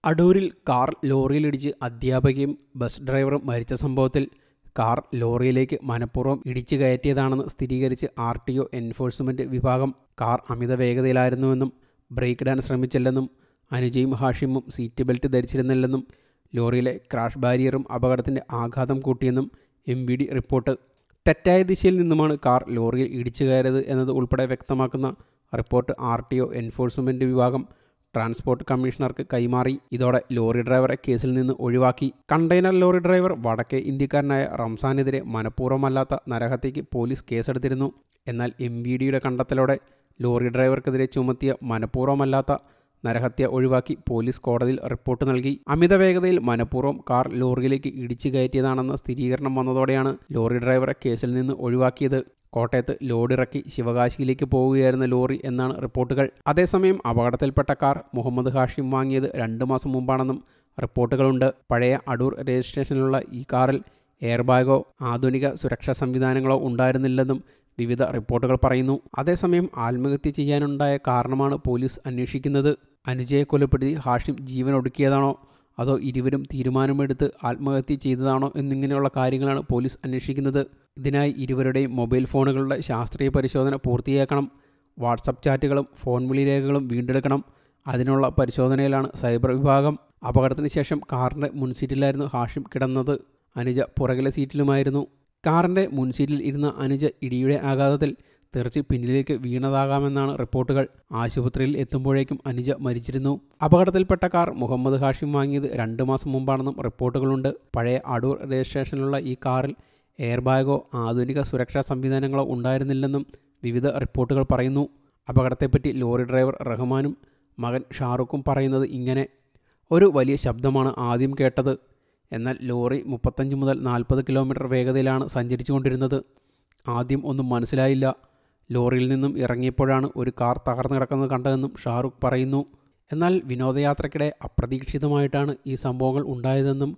അടൂരിൽ car ലോറിയിലിടിച്ച് അധ്യാപകയും bus ഡ്രൈവറും മരിച്ച സംഭവത്തിൽ കാർ ലോറിയിലേക്ക് മനഃപൂർവ്വം ഇടിച്ചു കയറ്റിയതാണെന്ന് സ്ഥിരീകരിച്ച് RTO എൻഫോഴ്സ്മെൻറ്റ് വിഭാഗം. കാർ അമിത വേഗതയിലായിരുന്നുവെന്നും ബ്രേക്ക് ഇടാൻ ശ്രമിച്ചില്ലെന്നും അനുജയും ഹാഷിമും സീറ്റ് ബെൽറ്റ് ധരിച്ചിരുന്നില്ലെന്നും ലോറിയിലെ ക്രാഷ് ബാരിയറും അപകടത്തിൻ്റെ ആഘാതം കൂട്ടിയെന്നും MVD റിപ്പോർട്ട്. തെറ്റായ ദിശയിൽ നിന്നുമാണ് കാർ ലോറിയിൽ ഇടിച്ചു കയറിയത് എന്നത് ഉൾപ്പെടെ വ്യക്തമാക്കുന്ന റിപ്പോർട്ട് RTO എൻഫോഴ്സ്മെൻറ്റ് വിഭാഗം ട്രാൻസ്പോർട്ട് കമ്മീഷണർക്ക് കൈമാറി. ഇതോടെ ലോറി ഡ്രൈവറെ കേസിൽ നിന്ന് ഒഴിവാക്കി. കണ്ടെയ്നർ ലോറി ഡ്രൈവർ വടക്കേ ഇന്ത്യക്കാരനായ റംസാനെതിരെ മനഃപൂർവ്വമല്ലാത്ത നരഹത്യയ്ക്ക് പോലീസ് കേസെടുത്തിരുന്നു. എന്നാൽ MVDയുടെ കണ്ടെത്തലോടെ ലോറി ഡ്രൈവർക്കെതിരെ ചുമത്തിയ മനഃപൂർവ്വമല്ലാത്ത നരഹത്യ ഒഴിവാക്കി പോലീസ് കോടതിയിൽ റിപ്പോർട്ട് നൽകി. അമിത വേഗതയിൽ മനഃപൂർവ്വം കാർ ലോറിയിലേക്ക് ഇടിച്ചു കയറ്റിയതാണെന്ന സ്ഥിരീകരണം വന്നതോടെയാണ് ലോറി ഡ്രൈവറെ കേസിൽ നിന്ന് ഒഴിവാക്കിയത്. കോട്ടയത്ത് ലോഡിറക്കി ശിവകാശിയിലേക്ക് പോവുകയായിരുന്ന ലോറി എന്നാണ് റിപ്പോർട്ടുകൾ. അതേസമയം അപകടത്തിൽപ്പെട്ട കാർ മുഹമ്മദ് ഹാഷിം വാങ്ങിയത് 2 മാസം മുമ്പാണെന്നും റിപ്പോർട്ടുകളുണ്ട്. പഴയ അടൂർ രജിസ്ട്രേഷനിലുള്ള ഈ കാറിൽ എയർ ബാഗോ ആധുനിക സുരക്ഷാ സംവിധാനങ്ങളോ ഉണ്ടായിരുന്നില്ലെന്നും വിവിധ റിപ്പോർട്ടുകൾ പറയുന്നു. അതേസമയം ആത്മഹത്യ ചെയ്യാനുണ്ടായ കാരണമാണ് പോലീസ് അന്വേഷിക്കുന്നത്. അനുജയെ കൊലപ്പെടുത്തി ഹാഷിം ജീവൻ ഒടുക്കിയതാണോ അതോ ഇരുവരും തീരുമാനമെടുത്ത് ആത്മഹത്യ ചെയ്തതാണോ എന്നിങ്ങനെയുള്ള കാര്യങ്ങളാണ് പോലീസ് അന്വേഷിക്കുന്നത്. ഇതിനായി ഇരുവരുടെയും മൊബൈൽ ഫോണുകളുടെ ശാസ്ത്രീയ പരിശോധന പൂർത്തിയാക്കണം. വാട്സപ്പ് ചാറ്റുകളും ഫോൺ വിളി രേഖകളും വീണ്ടെടുക്കണം. അതിനുള്ള പരിശോധനയിലാണ് സൈബർ വിഭാഗം. അപകടത്തിന് ശേഷം കാറിൻ്റെ മുൻസീറ്റിലായിരുന്നു ഹാഷിം കിടന്നത്. അനുജ പുറകിലെ സീറ്റിലുമായിരുന്നു. കാറിൻ്റെ മുൻസീറ്റിൽ ഇരുന്ന അനുജ ഇടിയുടെ ആഘാതത്തിൽ തെറിച്ച് പിന്നിലേക്ക് വീണതാകാമെന്നാണ് റിപ്പോർട്ടുകൾ. ആശുപത്രിയിൽ എത്തുമ്പോഴേക്കും അനുജ മരിച്ചിരുന്നു. അപകടത്തിൽപ്പെട്ട കാർ മുഹമ്മദ് ഹാഷിം വാങ്ങിയത് 2 മാസം മുമ്പാണെന്നും റിപ്പോർട്ടുകളുണ്ട്. പഴയ അടൂർ രജിസ്ട്രേഷനിലുള്ള ഈ കാറിൽ എയർ ബാഗോ ആധുനിക സുരക്ഷാ സംവിധാനങ്ങളോ ഉണ്ടായിരുന്നില്ലെന്നും വിവിധ റിപ്പോർട്ടുകൾ പറയുന്നു. അപകടത്തെപ്പറ്റി ലോറി ഡ്രൈവർ റഹ്മാനും മകൻ ഷാറുഖും പറയുന്നത് ഇങ്ങനെ: ഒരു വലിയ ശബ്ദമാണ് ആദ്യം കേട്ടത്. എന്നാൽ ലോറി 35 മുതൽ 40 കിലോമീറ്റർ വേഗതയിലാണ് സഞ്ചരിച്ചു കൊണ്ടിരുന്നത്. ആദ്യം ഒന്നും മനസ്സിലായില്ല. ലോറിയിൽ നിന്നും ഇറങ്ങിയപ്പോഴാണ് ഒരു കാർ തകർന്നു കിടക്കുന്നത് കണ്ടതെന്നും ഷാറുഖ് പറയുന്നു. എന്നാൽ വിനോദയാത്രയ്ക്കിടെ അപ്രതീക്ഷിതമായിട്ടാണ് ഈ സംഭവങ്ങൾ ഉണ്ടായതെന്നും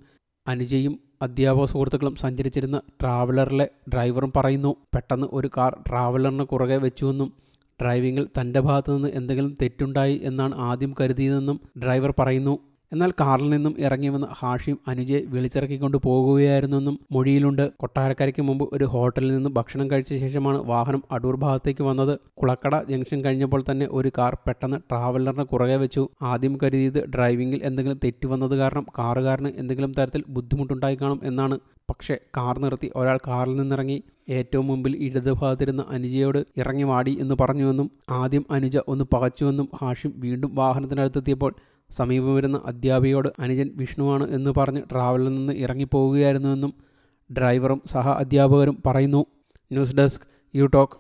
അനുജയും അധ്യാപക സുഹൃത്തുക്കളും സഞ്ചരിച്ചിരുന്ന ട്രാവലറിലെ ഡ്രൈവറും പറയുന്നു. പെട്ടെന്ന് ഒരു കാർ ട്രാവലറിന് കുറുകെ വെച്ചുവെന്നും ഡ്രൈവിങ്ങിൽ തൻ്റെ ഭാഗത്തു നിന്ന് എന്തെങ്കിലും തെറ്റുണ്ടായി എന്നാണ് ആദ്യം കരുതിയതെന്നും ഡ്രൈവർ പറയുന്നു. എന്നാൽ കാറിൽ നിന്നും ഇറങ്ങി വന്ന ഹാഷിം അനുജയെ വിളിച്ചിറക്കിക്കൊണ്ട് പോകുകയായിരുന്നെന്നും മൊഴിയിലുണ്ട്. കൊട്ടാരക്കരയ്ക്ക് മുമ്പ് ഒരു ഹോട്ടലിൽ നിന്ന് ഭക്ഷണം കഴിച്ച ശേഷമാണ് വാഹനം അടൂർ ഭാഗത്തേക്ക് വന്നത്. കുളക്കട ജംഗ്ഷൻ കഴിഞ്ഞപ്പോൾ തന്നെ ഒരു കാർ പെട്ടെന്ന് ട്രാവലറിന് കുറുകെ വെച്ചു. ആദ്യം കരുതിയത് ഡ്രൈവിങ്ങിൽ എന്തെങ്കിലും തെറ്റ് വന്നത് കാരണം കാറുകാരന് എന്തെങ്കിലും തരത്തിൽ ബുദ്ധിമുട്ടുണ്ടായി കാണും എന്നാണ്. പക്ഷേ കാർ നിർത്തി ഒരാൾ കാറിൽ നിന്നിറങ്ങി ഏറ്റവും മുമ്പിൽ ഇടതുഭാഗത്തിരുന്ന അനുജയോട് ഇറങ്ങി വാടി എന്ന് പറഞ്ഞുവെന്നും ആദ്യം അനുജ ഒന്ന് പകച്ചുവെന്നും ഹാഷിം വീണ്ടും വാഹനത്തിനടുത്തെത്തിയപ്പോൾ സമീപം വരുന്ന അധ്യാപികയോട് അനുജൻ വിഷ്ണുവാണ് എന്ന് പറഞ്ഞ് ട്രാവലിൽ നിന്ന് ഇറങ്ങിപ്പോവുകയായിരുന്നുവെന്നും ഡ്രൈവറും സഹ അധ്യാപകരും പറയുന്നു. News desk you talk.